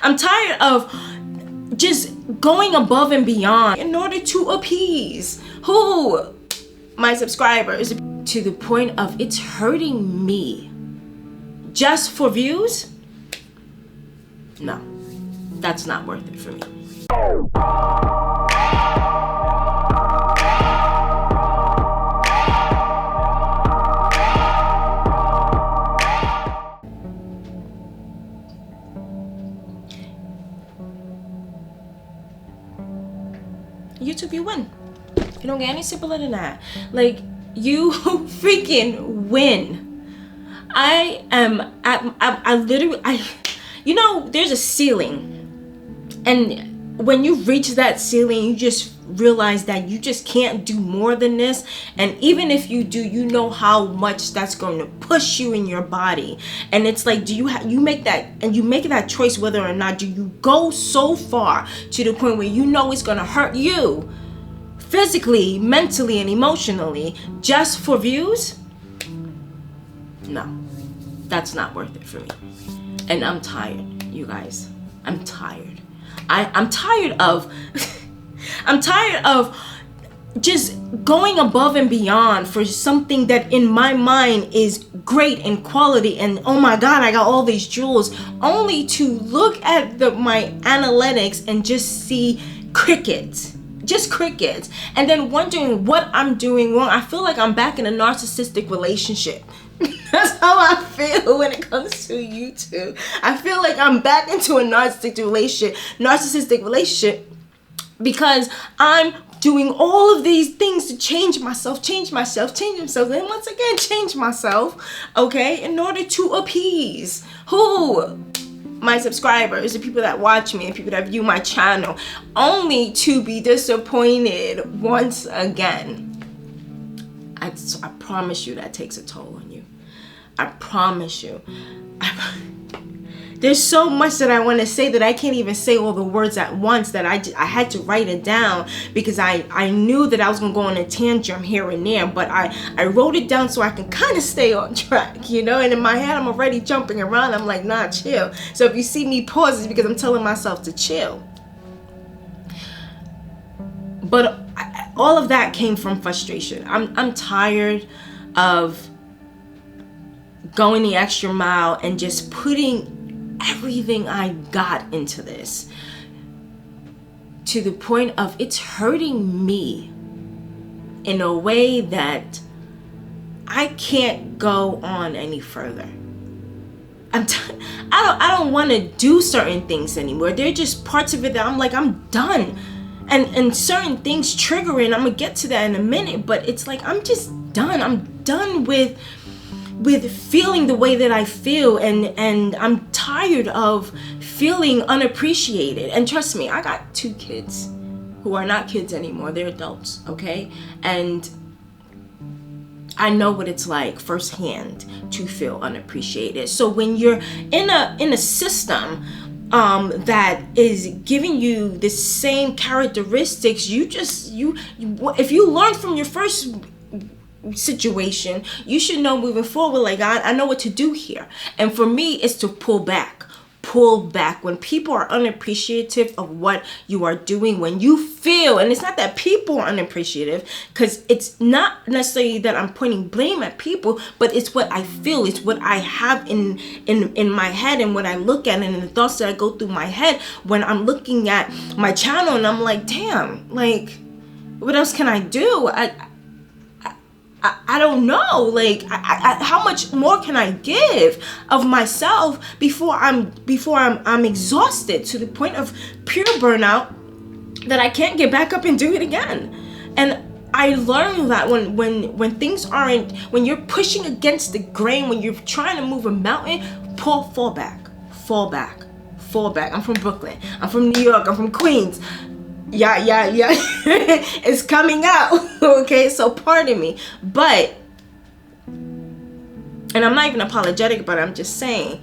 I'm tired of just going above and beyond in order to appease who? My subscribers, to the point of it's hurting me just for views. No, that's not worth it for me. YouTube, you win. You don't get any simpler than that. Like, you freaking win. I literally, you know, there's a ceiling, and when you reach that ceiling, you just realize that you just can't do more than this. And even if you do, you know how much that's going to push you in your body. And it's like, do you make that choice whether or not do you go so far to the point where you know it's going to hurt you physically, mentally, and emotionally just for views? No, that's not worth it for me. And I'm tired, you guys. I'm tired. I'm tired of I'm tired of just going above and beyond for something that in my mind is great in quality, and oh my god, I got all these jewels, only to look at my analytics and just see crickets. Just crickets. And then wondering what I'm doing wrong. I feel like I'm back in a narcissistic relationship. That's how I feel when it comes to YouTube. I feel like I'm back into a narcissistic relationship because I'm doing all of these things to change myself, and once again change myself, okay, in order to appease who? My subscribers, the people that watch me, the people that view my channel, only to be disappointed once again. I promise you that takes a toll on you. I promise you. There's so much that I want to say that I can't even say all the words at once, that I had to write it down because I knew that I was going to go on a tantrum here and there, but I wrote it down so I can kind of stay on track, you know, and in my head I'm already jumping around. I'm like, nah, chill. So if you see me pause, it's because I'm telling myself to chill. But all of that came from frustration. I'm tired of going the extra mile and just putting everything I got into this, to the point of it's hurting me in a way that I can't go on any further. I don't want to do certain things anymore. They're just parts of it that I'm like, I'm done. And certain things triggering, I'm gonna get to that in a minute, but it's like, I'm just done. I'm done with feeling the way that I feel, and I'm tired of feeling unappreciated. And trust me, I got 2 kids who are not kids anymore. They're adults, okay? And I know what it's like firsthand to feel unappreciated. So when you're in a system that is giving you the same characteristics, if you learn from your first situation, you should know moving forward, like, I know what to do here. And for me, it's to pull back when people are unappreciative of what you are doing. When you feel, and it's not that people are unappreciative, because it's not necessarily that I'm pointing blame at people, but it's what I feel, it's what I have in my head, and what I look at, and the thoughts that I go through my head when I'm looking at my channel, and I'm like, damn, like, what else can I do? I don't know, like, how much more can I give of myself before I'm exhausted to the point of pure burnout that I can't get back up and do it again. And I learned that when things aren't, when you're pushing against the grain, when you're trying to move a mountain, fall back. I'm from Brooklyn, I'm from New York, I'm from Queens. Yeah, it's coming out, okay? So pardon me, but, and I'm not even apologetic, but I'm just saying,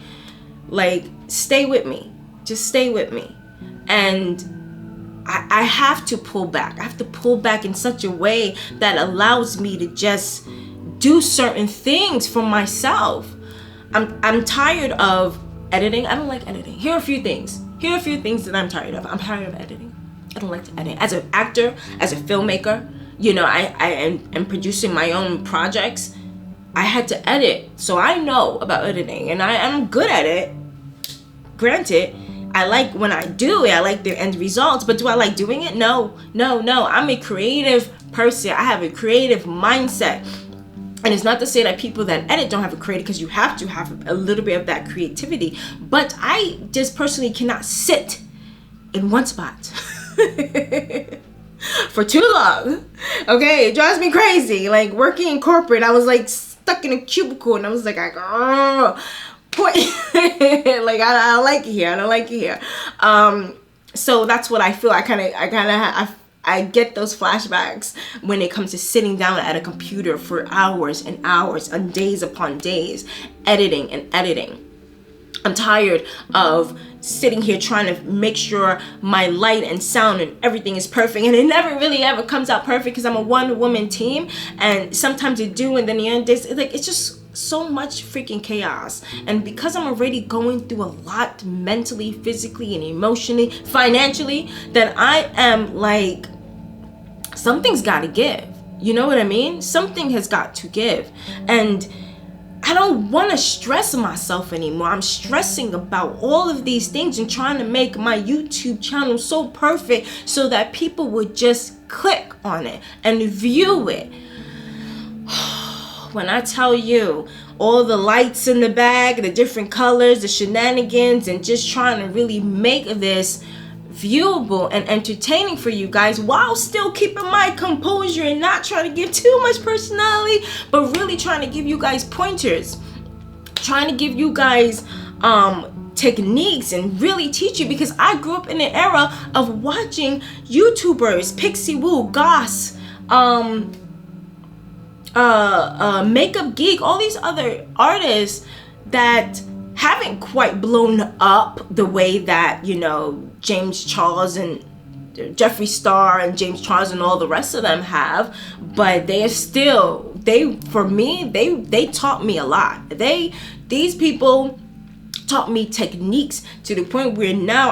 like, stay with me. Just stay with me. And I have to pull back. I have to pull back in such a way that allows me to just do certain things for myself. I'm tired of editing. I don't like editing. Here are a few things. Here are a few things that I'm tired of. I'm tired of editing. I don't like to edit. As an actor, as a filmmaker, you know, I am producing my own projects. I had to edit, so I know about editing, and I'm good at it. Granted, I like when I do it, I like the end results, but do I like doing it? No. I'm a creative person. I have a creative mindset. And it's not to say that people that edit don't have a creative, because you have to have a little bit of that creativity. But I just personally cannot sit in one spot for too long. Okay, it drives me crazy. Like working in corporate, I was like stuck in a cubicle, and I was like, oh, like I don't like it here. I don't like it here. So that's what I feel. I get those flashbacks when it comes to sitting down at a computer for hours and hours and days upon days, editing and editing. I'm tired of sitting here trying to make sure my light and sound and everything is perfect, and it never really ever comes out perfect because I'm a one-woman team, and sometimes it do, and then the end is like, it's just so much freaking chaos. And because I'm already going through a lot mentally, physically, and emotionally, financially, that I am like, something's got to give. You know what I mean? Something has got to give. And I don't want to stress myself anymore. I'm stressing about all of these things and trying to make my YouTube channel so perfect so that people would just click on it and view it. When I tell you all the lights in the bag, the different colors, the shenanigans, and just trying to really make this viewable and entertaining for you guys while still keeping my composure and not trying to give too much personality, but really trying to give you guys pointers, trying to give you guys techniques and really teach you, because I grew up in an era of watching YouTubers, Pixie Woo, Goss, Makeup Geek, all these other artists that haven't quite blown up the way that, you know, James Charles and Jeffree Star and James Charles and all the rest of them have, but they are still, for me, they taught me a lot. These people taught me techniques to the point where now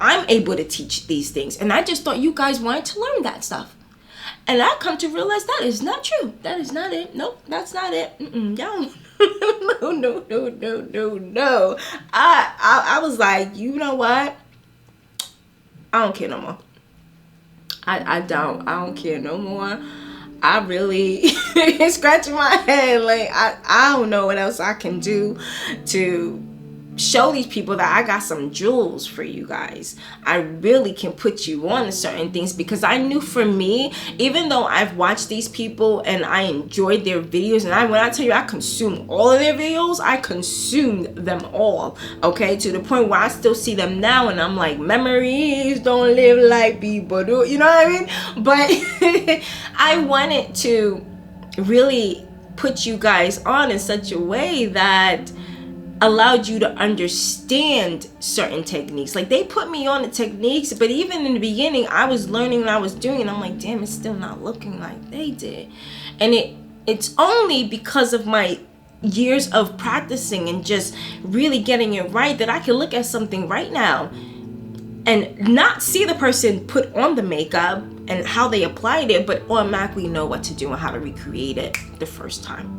I'm able to teach these things. And I just thought you guys wanted to learn that stuff. And I come to realize that is not true. That is not it. Nope, that's not it. Y'all. No. I was like, you know what? I don't care no more. I don't care no more. I really scratching my head. Like, I don't know what else I can do to show these people that I got some jewels for you guys. I really can put you on to certain things, because I knew for me, even though I've watched these people and I enjoyed their videos, and when I tell you I consumed all of their videos, I consumed them all, okay, to the point where I still see them now and I'm like, memories don't live like people do, you know what I mean? But I wanted to really put you guys on in such a way that allowed you to understand certain techniques. Like, they put me on the techniques, but even in the beginning, I was learning what I was doing, and I'm like, damn, it's still not looking like they did. And it's only because of my years of practicing and just really getting it right that I can look at something right now and not see the person put on the makeup and how they applied it, but automatically know what to do and how to recreate it the first time.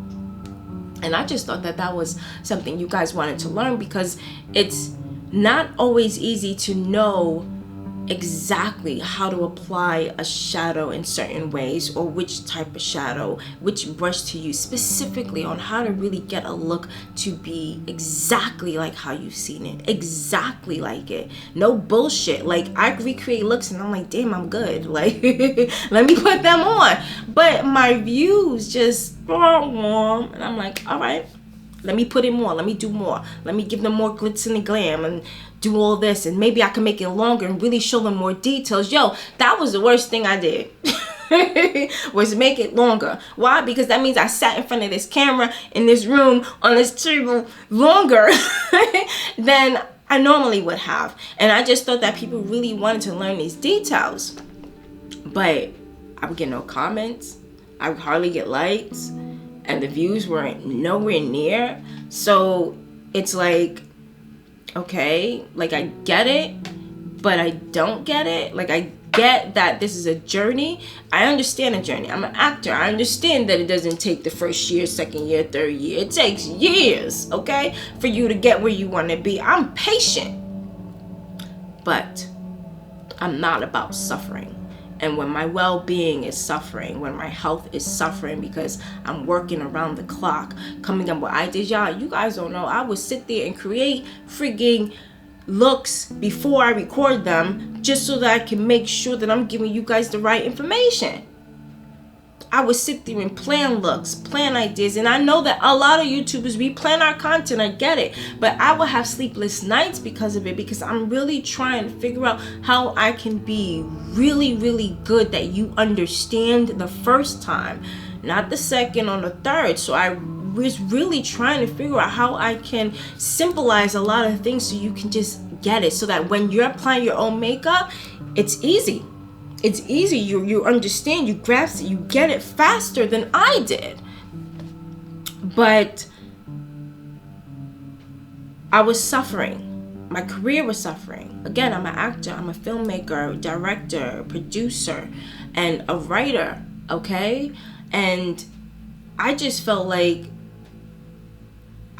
And I just thought that that was something you guys wanted to learn, because it's not always easy to know exactly how to apply a shadow in certain ways, or which type of shadow, which brush to use specifically, on how to really get a look to be exactly like how you've seen it, exactly like it. No bullshit. Like, I recreate looks and I'm like, damn, I'm good. Like, let me put them on. But my views just warm, and I'm like, all right, let me put in more, let me do more, let me give them more glitz and glam and do all this, and maybe I can make it longer and really show them more details. Yo, that was the worst thing I did. Was make it longer. Why? Because that means I sat in front of this camera in this room on this table longer than I normally would have. And I just thought that people really wanted to learn these details, but I would get no comments, I would hardly get likes, and the views weren't nowhere near. So it's like, Okay, like I get it, but I don't get it. Like I get that this is a journey. I understand a journey. I'm an actor. I understand that it doesn't take the first year, second year, third year. It takes years, okay, for you to get where you want to be. I'm patient, but I'm not about suffering. And when my well-being is suffering, when my health is suffering because I'm working around the clock, coming up with ideas, y'all, you guys don't know, I would sit there and create frigging looks before I record them just so that I can make sure that I'm giving you guys the right information. I would sit there and plan looks, plan ideas, and I know that a lot of YouTubers, we plan our content, I get it, but I will have sleepless nights because of it, because I'm really trying to figure out how I can be really, really good that you understand the first time, not the second or the third. So I was really trying to figure out how I can symbolize a lot of things so you can just get it, so that when you're applying your own makeup, it's easy. It's easy. You understand, you grasp it, you get it faster than I did. But I was suffering. My career was suffering. Again, I'm an actor, I'm a filmmaker, director, producer, and a writer, okay? And I just felt like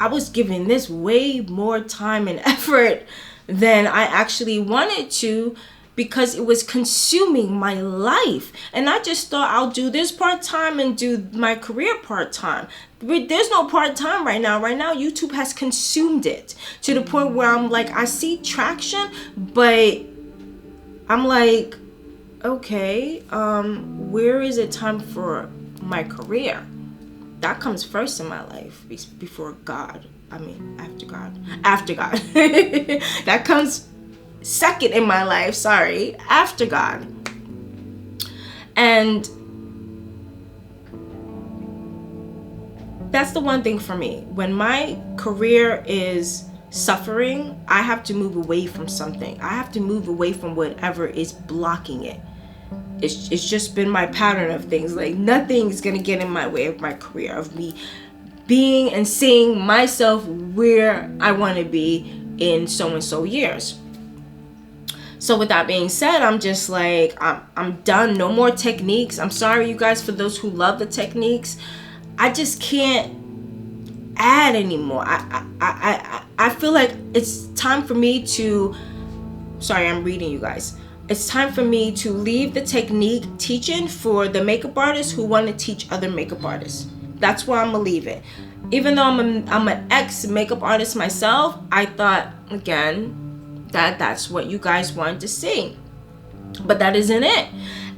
I was giving this way more time and effort than I actually wanted to, because it was consuming my life. And I just thought I'll do this part-time and do my career part-time. There's no part-time right now. Right now, YouTube has consumed it to the point where I'm like, I see traction, but I'm like, okay, where is it time for my career? That comes first in my life before God. I mean, after God. After God. That comes second in my life, after God. And that's the one thing for me. When my career is suffering, I have to move away from something. I have to move away from whatever is blocking it. It's just been my pattern of things. Like, nothing's gonna get in my way of my career, of me being and seeing myself where I want to be in so and so years. So with that being said, I'm just like, I'm done. No more techniques. I'm sorry, you guys, for those who love the techniques. I just can't add anymore. I feel like it's time for me to, sorry, I'm reading you guys. It's time for me to leave the technique teaching for the makeup artists who want to teach other makeup artists. That's where I'm gonna leave it. Even though I'm an ex makeup artist myself, I thought, again, that's what you guys wanted to see, but that isn't it.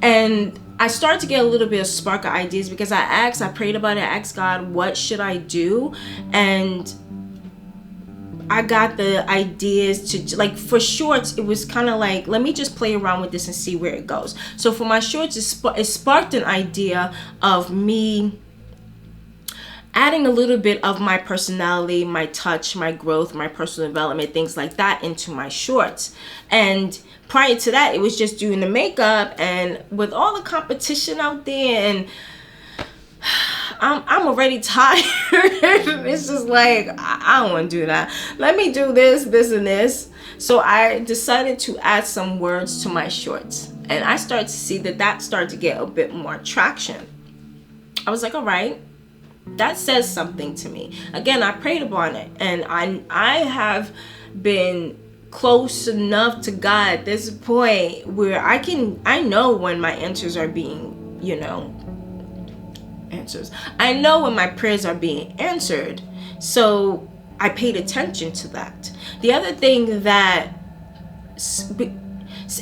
And I started to get a little bit of spark of ideas, because I prayed about it, I asked God, what should I do? And I got the ideas to, like, for shorts, it was kind of like, let me just play around with this and see where it goes. So for my shorts, it sparked an idea of me adding a little bit of my personality, my touch, my growth, my personal development, things like that into my shorts. And prior to that, it was just doing the makeup. And with all the competition out there, and I'm already tired. It's just like, I don't want to do that. Let me do this, and this. So I decided to add some words to my shorts. And I started to see that started to get a bit more traction. I was like, all right, that says something to me. Again, I prayed upon it, and I have been close enough to God at this point where I know when my answers are being, answers. I know when my prayers are being answered. So I paid attention to that. The other thing that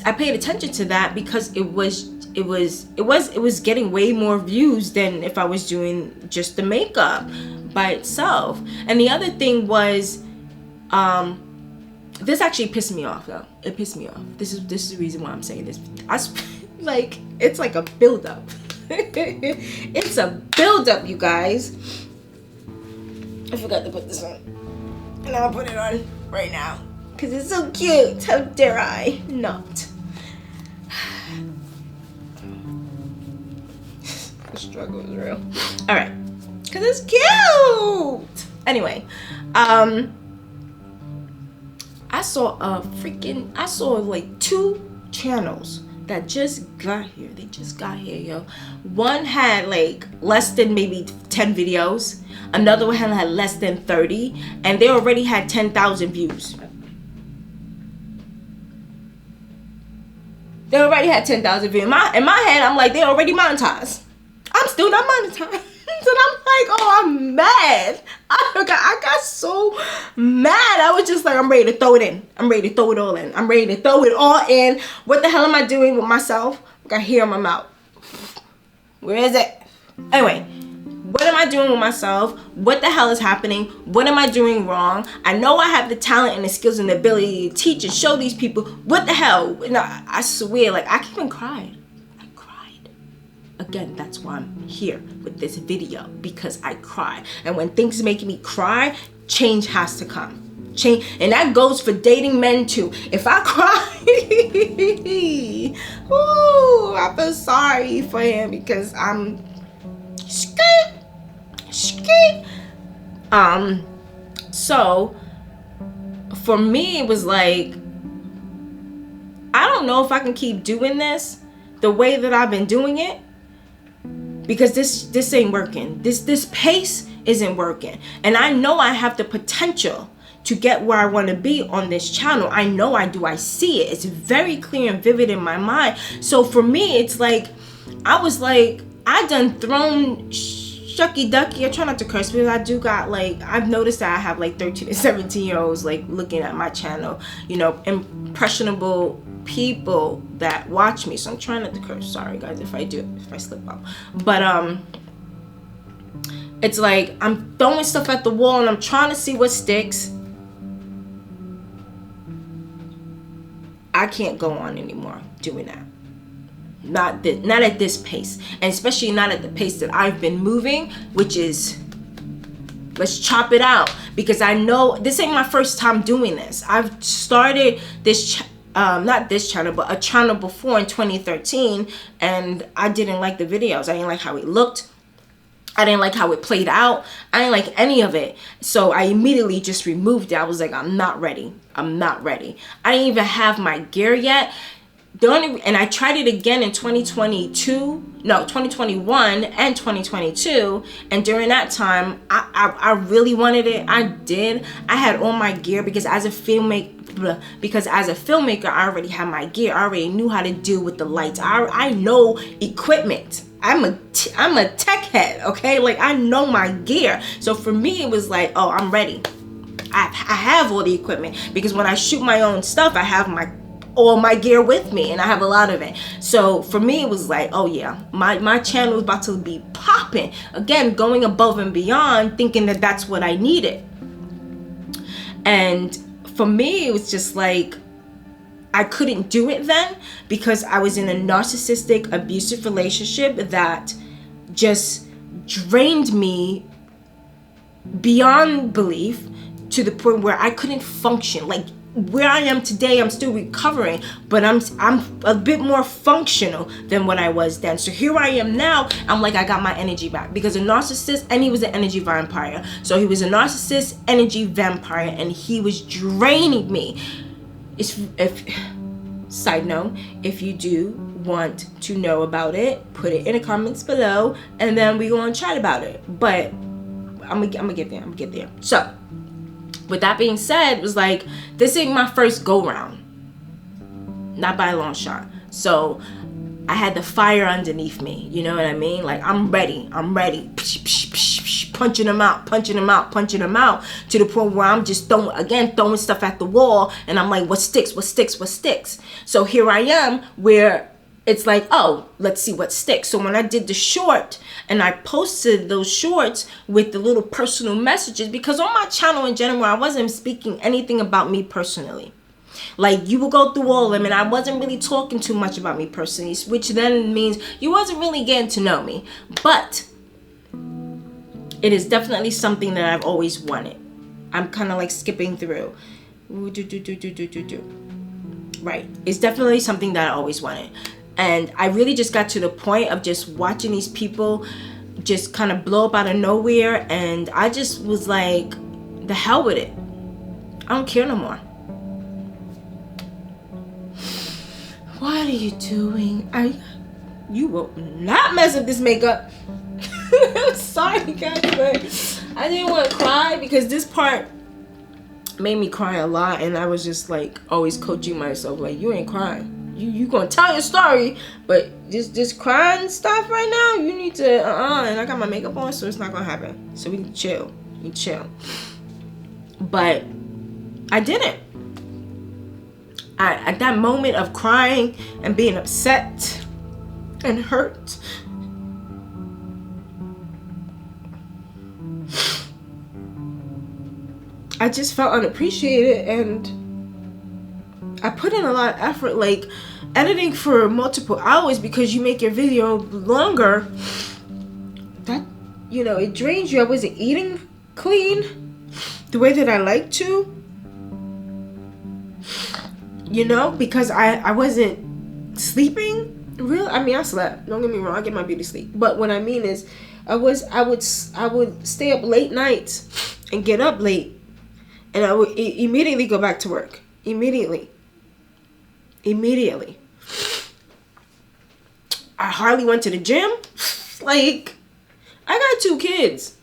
I paid attention to that because it was getting way more views than if I was doing just the makeup by itself. And the other thing was, this actually pissed me off though. It pissed me off. This is the reason why I'm saying this. It's like a build-up. It's a build-up, you guys. I forgot to put this on, and I'll put it on right now because it's so cute. How dare I not? The struggle is real. All right, because it's cute. Anyway, saw like 2 channels that just got here. They just got here, yo. One had like less than maybe 10 videos. Another one had less than 30, and they already had 10,000 views. They already had 10,000 views. In my head, I'm like, they already monetized. I'm still not monetized. And I'm like, oh, I'm mad. I got so mad. I was just like, I'm ready to throw it in. I'm ready to throw it all in. I'm ready to throw it all in. What the hell am I doing with myself? I got hair in my mouth. Where is it? Anyway, what am I doing with myself? What the hell is happening? What am I doing wrong? I know I have the talent and the skills and the ability to teach and show these people. What the hell? No, I swear, like, I even cried. I cried. Again, that's why I'm here with this video, because I cry. And when things make me cry, change has to come. Change, and that goes for dating men too. If I cry, ooh, I feel sorry for him because I'm scared. So for me, it was like, I don't know if I can keep doing this the way that I've been doing it, because this ain't working. This pace isn't working, and I know I have the potential to get where I want to be on this channel. I know I do. I see it. It's very clear and vivid in my mind. So for me, it's like, I was like, I done thrown shucky ducky. I try not to curse, because I do got, like, I've noticed that I have like 13 and 17-year-olds like looking at my channel, you know, impressionable people that watch me. So I'm trying not to curse. Sorry guys if I slip up. But it's like, I'm throwing stuff at the wall and I'm trying to see what sticks. I can't go on anymore doing that. Not at this pace, and especially not at the pace that I've been moving, which is, let's chop it out, because I know this ain't my first time doing this. I've started this not this channel, but a channel before in 2013, and I didn't like the videos. I didn't like how it looked. I didn't like how it played out. I didn't like any of it. So I immediately just removed it. I was like, I'm not ready. I'm not ready. I didn't even have my gear yet. And I tried it again in 2021 and 2022, and during that time I really wanted it. I did. I had all my gear, because as a filmmaker I already had my gear. I already knew how to deal with the lights. I know equipment. I'm a tech head, okay? Like, I know my gear. So for me, it was like, oh, I'm ready. I have all the equipment, because when I shoot my own stuff, I have all my gear with me, and I have a lot of it. So for me, it was like, oh yeah, my channel is about to be popping again, going above and beyond, thinking that that's what I needed. And for me, it was just like, I couldn't do it then, because I was in a narcissistic, abusive relationship that just drained me beyond belief, to the point where I couldn't function. Like, where I am today, I'm still recovering, but I'm a bit more functional than what I was then. So here I am now. I'm like, I got my energy back, because a narcissist, and he was an energy vampire. So he was a narcissist, energy vampire, and he was draining me. Side note, if you do want to know about it, put it in the comments below, and then we're gonna chat about it. But I'm gonna get there. So with that being said, it was like, this ain't my first go round, not by a long shot. So I had the fire underneath me, you know what I mean? Like, I'm ready. Punching them out, to the point where I'm just throwing stuff at the wall, and I'm like, what sticks? So here I am, where it's like, oh, let's see what sticks. So when I did the short, and I posted those shorts with the little personal messages, because on my channel in general, I wasn't speaking anything about me personally. Like, you will go through all of them, and I wasn't really talking too much about me personally, which then means you wasn't really getting to know me. But it is definitely something that I've always wanted. I'm kind of like skipping through. Right. It's definitely something that I always wanted. And I really just got to the point of just watching these people just kind of blow up out of nowhere. And I just was like, the hell with it. I don't care no more. what are you doing? You will not mess up this makeup. I'm sorry, guys, but I didn't want to cry because this part made me cry a lot, and I was just like always coaching myself, like, you ain't crying. You gonna tell your story, but this crying stuff right now, you need to and I got my makeup on, so it's not gonna happen. So we can chill. But I didn't. At that moment of crying and being upset and hurt, I just felt unappreciated, and I put in a lot of effort, like editing for multiple hours, because you make your video longer. That, you know, it drains you. I wasn't eating clean the way that I like to, you know, because I wasn't sleeping. I mean, I slept. Don't get me wrong. I get my beauty sleep. But what I mean is, I would stay up late nights and get up late, and I would immediately go back to work. Immediately. I hardly went to the gym. Like, I got 2 kids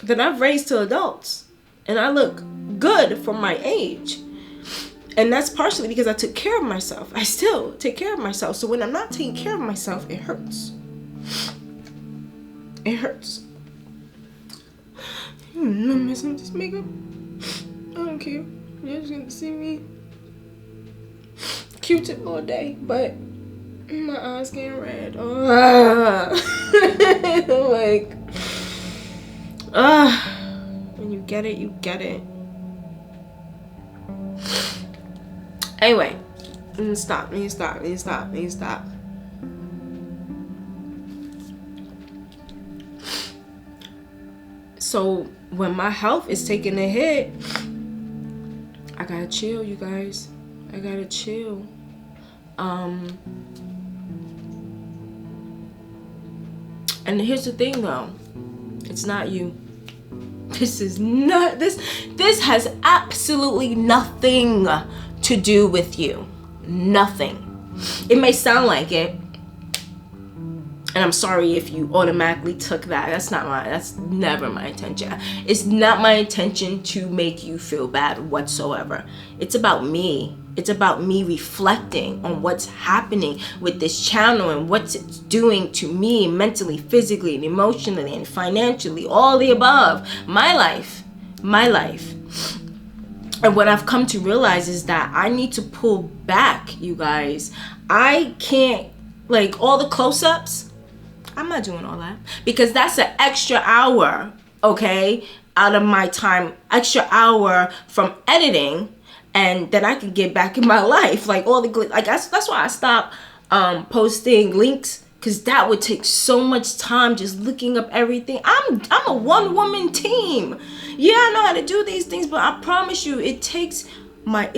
that I've raised to adults, and I look good for my age. And that's partially because I took care of myself. I still take care of myself. So when I'm not taking care of myself, it hurts. It hurts. I'm not messing with this makeup. I don't care. You're just gonna see me Q-tip all day, but my eyes getting red. Like, when you get it, you get it. Anyway, stop. So when my health is taking a hit, I gotta chill, you guys. I gotta chill. And here's the thing, though. It's not you. This has absolutely nothing to do with you. Nothing. It may sound like it, and I'm sorry if you automatically took that. That's never my intention. It's not my intention to make you feel bad whatsoever. It's about me. It's about me reflecting on what's happening with this channel and what it's doing to me mentally, physically, and emotionally, and financially, all the above. My life. And what I've come to realize is that I need to pull back, you guys. I can't, like, all the close-ups, I'm not doing all that, because that's an extra hour, okay, out of my time, extra hour from editing, and that I can get back in my life. Like, all the, like, that's why I stopped posting links, because that would take so much time just looking up everything. I'm a one-woman team. Yeah, I know how to do these things, but I promise you, it takes my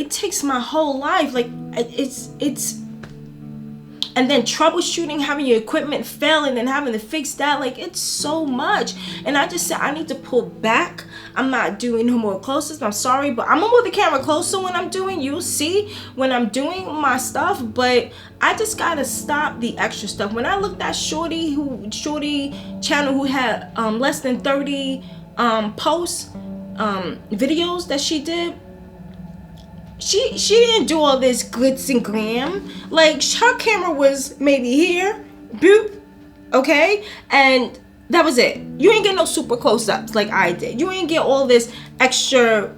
whole life. Like, it's and then troubleshooting, having your equipment fail, and then having to fix that. Like, it's so much. And I just said I need to pull back. I'm not doing no more close-ups. I'm sorry, but I'm gonna move the camera closer when I'm doing. You'll see when I'm doing my stuff. But I just gotta stop the extra stuff. When I looked at Shorty channel who had less than 30 posts, videos that she did. She didn't do all this glitz and glam. Like, her camera was maybe here, boop, okay? And that was it. You ain't get no super close-ups like I did. You ain't get all this extra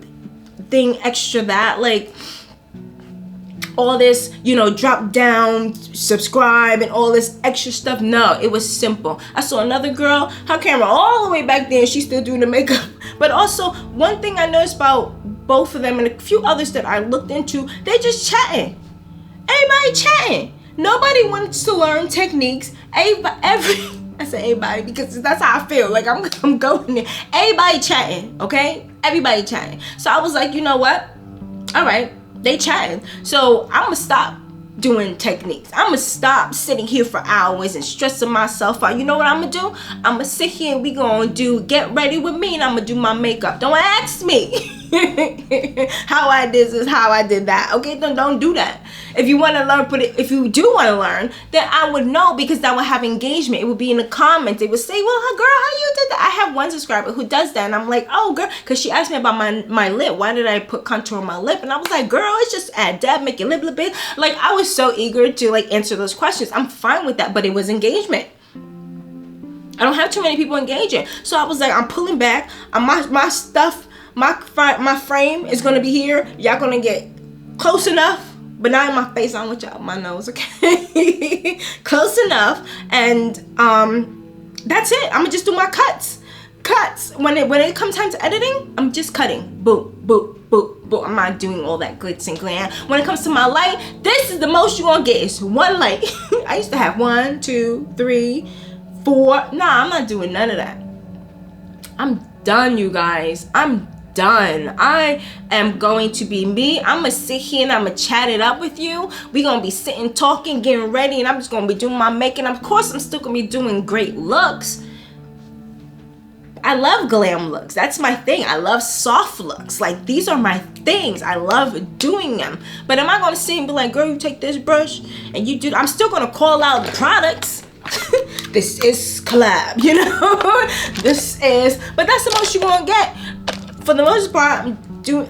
thing, extra that, like, all this, you know, drop down, subscribe, and all this extra stuff. No, it was simple. I saw another girl, her camera all the way back there, and she's still doing the makeup. But also, one thing I noticed about both of them and a few others that I looked into, they just chatting. Everybody chatting. Nobody wants to learn techniques. I say everybody because that's how I feel. Like, I'm going there. Everybody chatting, okay? Everybody chatting. So I was like, you know what? All right, they chatting. So I'm gonna stop doing techniques. I'm gonna stop sitting here for hours and stressing myself out. You know what I'm gonna do? I'm gonna sit here and we gonna do get ready with me, and I'm gonna do my makeup. Don't ask me. how I did this, how I did that. Okay, then don't do that. If you want to learn, if you do want to learn, then I would know, because that would have engagement. It would be in the comments. They would say, well, girl, how you did that? I have one subscriber who does that, and I'm like, oh, girl, because she asked me about my lip. Why did I put contour on my lip? And I was like, girl, it's just add dab, make your lip look big. Like, I was so eager to like answer those questions. I'm fine with that, but it was engagement. I don't have too many people engaging, so I was like, I'm pulling back. My stuff, my frame is gonna be here. Y'all gonna get close enough. But not in my face, I want y'all my nose, okay? Close enough, and that's it. I'm gonna just do my cuts. When it comes time to editing, I'm just cutting. Boom, boom, boom, boom. I'm not doing all that glitz and glam. When it comes to my light, this is the most you gonna get. It's one light. I used to have 1, 2, 3, 4. Nah, I'm not doing none of that. I'm done, you guys. I'm done. I am going to be me. I'm gonna sit here and I'm gonna chat it up with you. We gonna be sitting, talking, getting ready, and I'm just gonna be doing my makeup. Of course, I'm still gonna be doing great looks. I love glam looks. That's my thing. I love soft looks. Like, these are my things. I love doing them. But am I gonna sit and be like, girl, you take this brush and you do? I'm still gonna call out the products. This is collab, you know. But that's the most you gonna get. For the most part,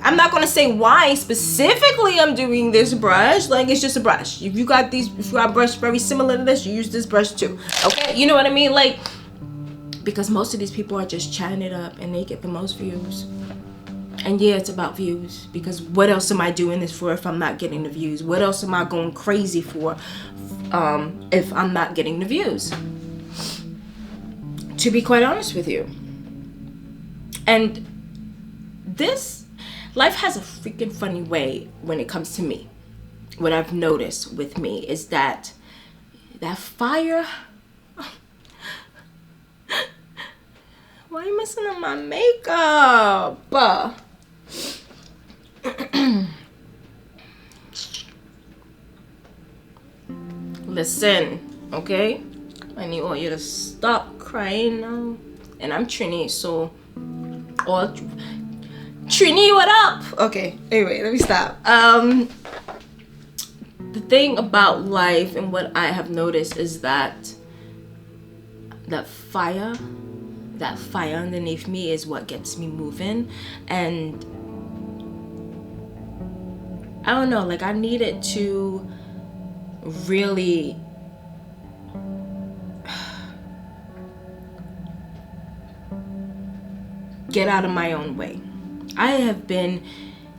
I'm not gonna say why specifically I'm doing this brush. Like, it's just a brush. If you got a brush very similar to this, you use this brush too. Okay, you know what I mean? Like, because most of these people are just chatting it up and they get the most views. And yeah, it's about views, because what else am I doing this for if I'm not getting the views? What else am I going crazy for if I'm not getting the views? To be quite honest with you. And this life has a freaking funny way when it comes to me. What I've noticed with me is that fire. Why are you messing up my makeup? Listen, okay? I need all you to stop crying now. And I'm Trini, so Trini, what up? Okay, anyway, let me stop. The thing about life and what I have noticed is that fire underneath me is what gets me moving. And I don't know, like, I needed to really get out of my own way. I have been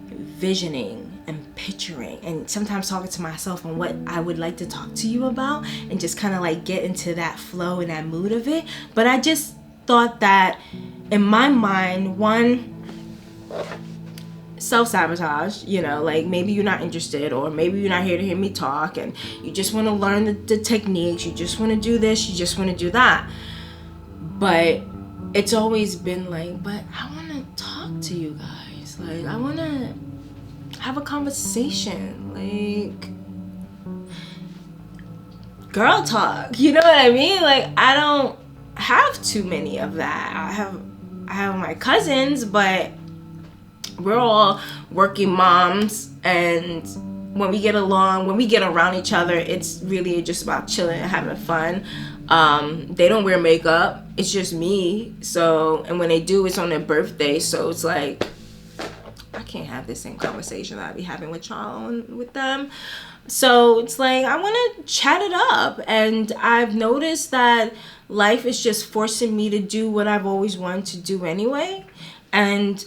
visioning and picturing and sometimes talking to myself on what I would like to talk to you about, and just kind of like get into that flow and that mood of it. But I just thought that in my mind, one, self-sabotage, you know, like maybe you're not interested, or maybe you're not here to hear me talk and you just want to learn the techniques, you just want to do this, you just want to do that. But it's always been like, but I want to talk to you guys. Like, I want to have a conversation, like girl talk, you know what I mean? Like, I don't have too many of that. I have my cousins, but we're all working moms, and when we get along, when we get around each other, it's really just about chilling and having fun. They don't wear makeup, it's just me. So, and when they do, it's on their birthday, so it's like I can't have the same conversation that I be having with y'all with them. So it's like I want to chat it up, and I've noticed that life is just forcing me to do what I've always wanted to do anyway. And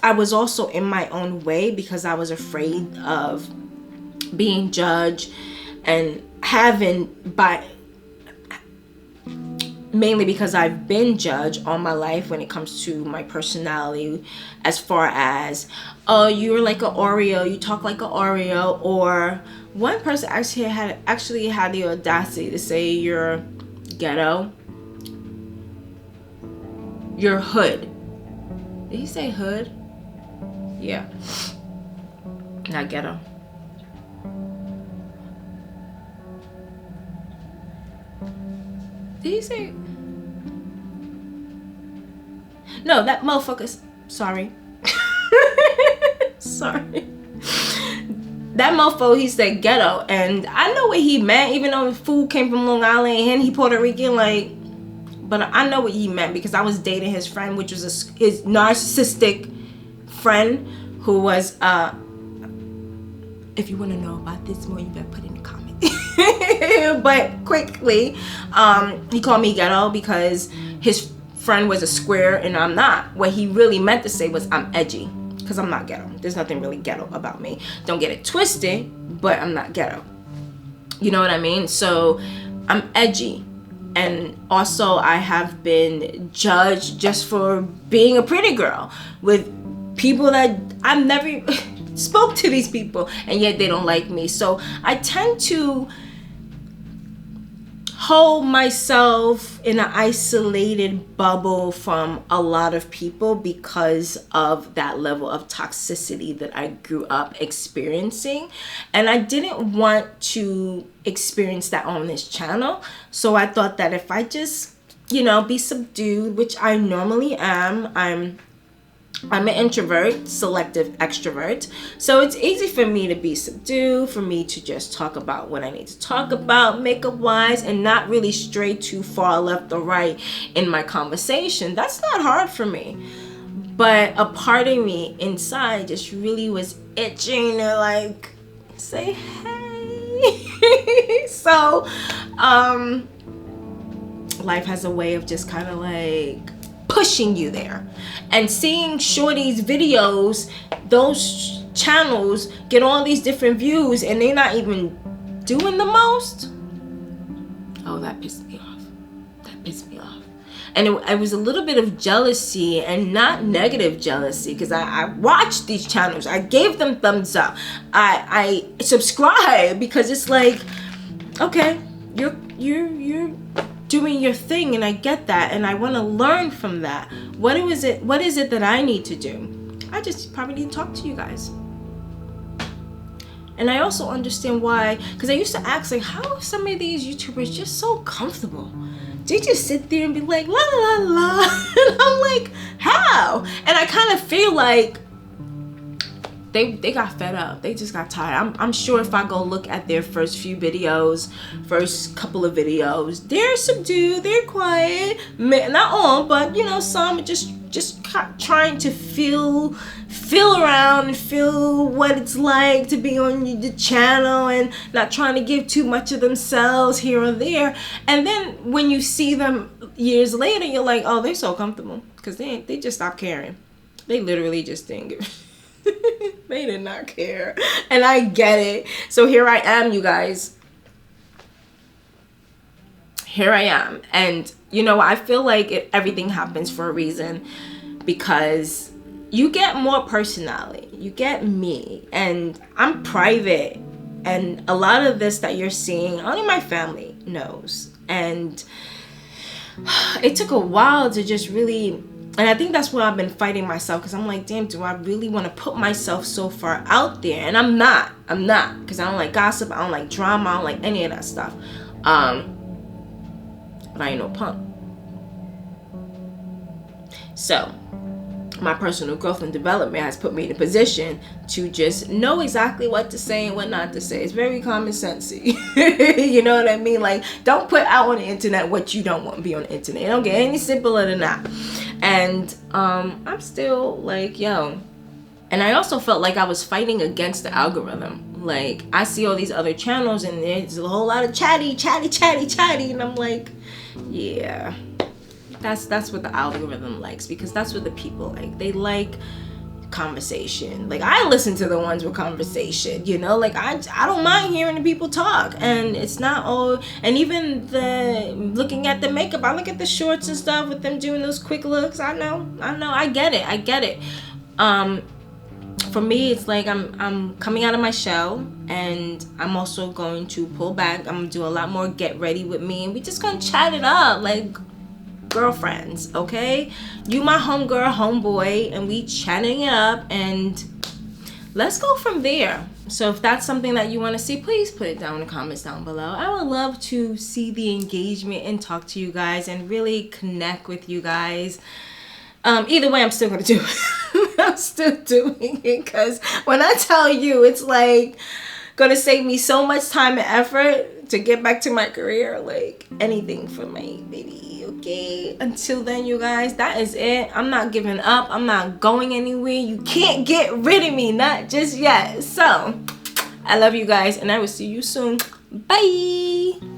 I was also in my own way because I was afraid of being judged, and mainly because I've been judged all my life when it comes to my personality, as far as, oh, you're like an Oreo, you talk like an Oreo. Or one person actually had the audacity to say you're ghetto, you're hood. Did he say hood? Yeah, not ghetto. Did he say? No, that motherfucker's, sorry. Sorry. That mofo, he said ghetto, and I know what he meant, even though the food came from Long Island and he Puerto Rican, like, but I know what he meant because I was dating his friend, which was his narcissistic friend, who was, if you want to know about this more, you better put it in the comments. But quickly, he called me ghetto because his friend was a square and I'm not. What he really meant to say was I'm edgy, because I'm not ghetto. There's nothing really ghetto about me. Don't get it twisted, but I'm not ghetto. You know what I mean? So I'm edgy. And also I have been judged just for being a pretty girl with people that I've never spoke to these people, and yet they don't like me. So I tend to hold myself in an isolated bubble from a lot of people because of that level of toxicity that I grew up experiencing, and I didn't want to experience that on this channel. So I thought that if I just, you know, be subdued, which I normally am, I'm an introvert, selective extrovert. So it's easy for me to be subdued, for me to just talk about what I need to talk about makeup wise, and not really stray too far left or right in my conversation. That's not hard for me. But a part of me inside just really was itching to like say hey. So life has a way of just kind of like pushing you there, and seeing shorty's videos, those channels get all these different views and they're not even doing the most. Oh, that pissed me off. That pissed me off. And it was a little bit of jealousy, and not negative jealousy, because I watched these channels, I gave them thumbs up, I subscribe, because it's like, okay, you're doing your thing, and I get that, and I want to learn from that. What is it that I need to do? I just probably need to talk to you guys. And I also understand why, because I used to ask, like, how are some of these YouTubers just so comfortable? They just sit there and be like, la la la, and I'm like, how? And I kind of feel like they got fed up. They just got tired. I'm sure if I go look at their first few videos, first couple of videos, they're subdued, they're quiet. Not all, but you know, some just trying to feel around and feel what it's like to be on the channel, and not trying to give too much of themselves here or there. And then when you see them years later, you're like, oh, they're so comfortable, because they just stopped caring. They literally just didn't give they did not care, and I get it. So here I am, you guys. Here I am, and you know, I feel like everything happens for a reason, because you get more personality, you get me, and I'm private, and a lot of this that you're seeing, only my family knows. And it took a while to just really, and I think that's what I've been fighting myself, because I'm like, damn, do I really want to put myself so far out there? And I'm not, because I don't like gossip, I don't like drama, I don't like any of that stuff. But I ain't no punk. So my personal growth and development has put me in a position to just know exactly what to say and what not to say. It's very common sensey. You know what I mean? Like, don't put out on the internet what you don't want to be on the internet. It don't get any simpler than that. And I'm still like, yo. And I also felt like I was fighting against the algorithm. Like, I see all these other channels and there's a whole lot of chatty, and I'm like, yeah, that's what the algorithm likes, because that's what the people like. They like conversation. Like, I listen to the ones with conversation, you know, like I don't mind hearing the people talk, and it's not all, and even the looking at the makeup, I look at the shorts and stuff with them doing those quick looks. I know, I get it. For me, it's like I'm coming out of my shell, and I'm also going to pull back. I'm gonna do a lot more get ready with me, and we just gonna chat it up like girlfriends, okay? You my homegirl, homeboy, and we chatting it up, and let's go from there. So if that's something that you want to see, please put it down in the comments down below. I would love to see the engagement and talk to you guys and really connect with you guys. Either way, I'm still gonna do it. I'm still doing it, because when I tell you, it's like gonna save me so much time and effort to get back to my career. Like, anything for my baby. Okay, until then, you guys, that is it. I'm not giving up. I'm not going anywhere. You can't get rid of me, not just yet. So I love you guys, and I will see you soon. Bye.